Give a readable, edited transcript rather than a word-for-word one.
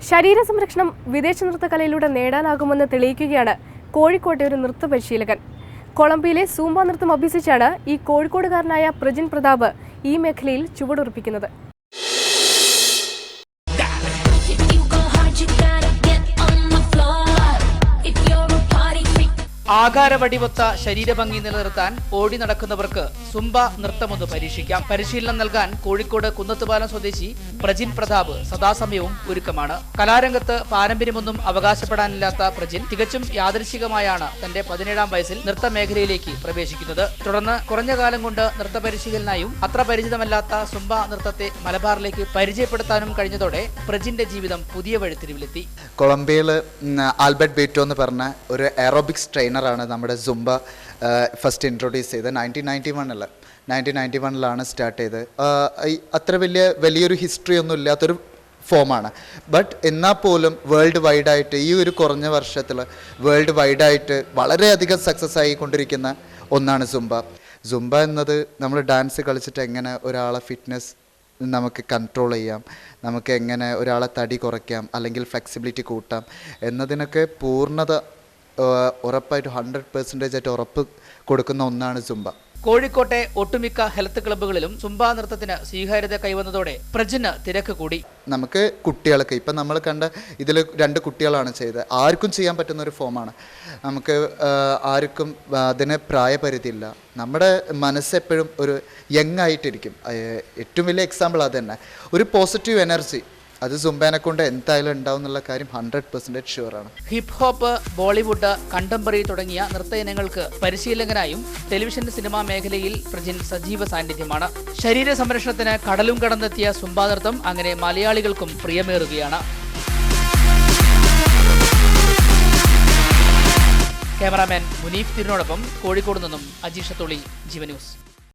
ശരീര സംരക്ഷണം വിദേശ നൃത്തകലയിലൂടെ നേടാനാകുമെന്ന് തെളിയിക്കുകയാണ് കോഴിക്കോട്ടെ ഒരു നൃത്ത പരിശീലകൻ. കൊളംബിയയിലെ സൂംബ നൃത്തം അഭ്യസിച്ചാണ് ഈ കോഴിക്കോടുകാരനായ പ്രജിൻ പ്രതാപ് ഈ മേഖലയിൽ ചുവടുറപ്പിക്കുന്നത്. ആകാരവടിവൊത്ത ശരീരഭംഗി നിലനിർത്താൻ ഓടി നടക്കുന്നവർക്ക് സുംബ നൃത്തമൊന്ന് പരീക്ഷിക്കാം. പരിശീലനം നൽകാൻ കോഴിക്കോട് കുന്നത്തുപാലം സ്വദേശി പ്രജിൻ പ്രതാപ് സദാസമയവും ഒരുക്കമാണ്. കലാരംഗത്ത് പാരമ്പര്യമൊന്നും അവകാശപ്പെടാനില്ലാത്ത പ്രജിൻ തികച്ചും യാദൃശ്ചികമായാണ് തന്റെ 17ാം വയസ്സിൽ നൃത്ത മേഖലയിലേക്ക് പ്രവേശിക്കുന്നത്. തുടർന്ന് കുറഞ്ഞ കാലം കൊണ്ട് നൃത്ത പരിശീലനായും അത്ര പരിചിതമല്ലാത്ത സുംബ നൃത്തത്തെ മലബാറിലേക്ക് പരിചയപ്പെടുത്താനും കഴിഞ്ഞതോടെ പ്രജിന്റെ ജീവിതം പുതിയ വഴിത്തിരിവിലെത്തി. കൊളംബിയയിൽ ആൽബർട്ട് ബേറ്റോ എന്ന് പറഞ്ഞ ഒരു എയറോബിക്സ് ട്രെയിനറാണ് നമ്മുടെ സുംബ ഫസ്റ്റ് ഇൻട്രൊഡ്യൂസ് ചെയ്തത്. 1991 സ്റ്റാർട്ട് ചെയ്തത്. അത്ര വലിയൊരു ഹിസ്റ്ററി ഒന്നും ഇല്ലാത്തൊരു ഫോമാണ്. ബട്ട് എന്നാൽ പോലും വേൾഡ് വൈഡായിട്ട് ഈ ഒരു കുറഞ്ഞ വർഷത്തിൽ വേൾഡ് വൈഡായിട്ട് വളരെയധികം സക്സസ് ആയിക്കൊണ്ടിരിക്കുന്ന ഒന്നാണ് സുംബ. സുംബ എന്നത് നമ്മൾ ഡാൻസ് കളിച്ചിട്ട് എങ്ങനെ ഒരാളെ ഫിറ്റ്നസ് നമുക്ക് കൺട്രോൾ ചെയ്യാം, നമുക്ക് എങ്ങനെ ഒരാളെ തടി കുറയ്ക്കാം അല്ലെങ്കിൽ ഫ്ലെക്സിബിലിറ്റി കൂട്ടാം എന്നതിനൊക്കെ പൂർണ്ണത ഉറപ്പായിട്ട് 100% ഉറപ്പ് കൊടുക്കുന്ന ഒന്നാണ് സുംബ. കോഴിക്കോട്ടെ ഒട്ടുമിക്ക ഹെൽത്ത് ക്ലബ്ബുകളിലും സുംബ നൃത്തത്തിന് സ്വീകാര്യത കൈവന്നതോടെ പ്രജിന് തിരക്ക് കൂടി. നമുക്ക് കുട്ടികൾക്ക് ഇപ്പം നമ്മൾ കണ്ട ഇതിൽ 2 കുട്ടികളാണ് ചെയ്തത്. ആർക്കും ചെയ്യാൻ പറ്റുന്ന ഒരു ഫോമാണ്. നമുക്ക് ആർക്കും അതിന് പ്രായപരിധിയില്ല. നമ്മുടെ മനസ്സെപ്പോഴും ഒരു യങ് ആയിട്ടിരിക്കും. ഏറ്റവും വലിയ എക്സാമ്പിൾ അത് തന്നെ. ഒരു പോസിറ്റീവ് എനർജി അത് സുംബേനെ കൊണ്ട് എന്തായാലും ഉണ്ടാവും എന്നുള്ള കാര്യം 100% ഷുവറാണ്. ഹിപ് ഹോപ്പ്, ബോളിവുഡ്, കണ്ടംപററി തുടങ്ങിയ നൃത്ത ഇനങ്ങൾക്ക് പരിശീലകനായും ടെലിവിഷൻ സിനിമാ മേഖലയിൽ പ്രജിൻ സജീവ സാന്നിധ്യമാണ്. ശരീര സംരക്ഷണത്തിന് കടലും കടന്നെത്തിയ സുംബ നൃത്തം അങ്ങനെ മലയാളികൾക്കും പ്രിയമേറുകയാണ്. ക്യാമറാമാൻ മുനീഫ് തിരുനോടൊപ്പം കോഴിക്കോട് നിന്നും അജീഷ തൊളി, ജീവ ന്യൂസ്.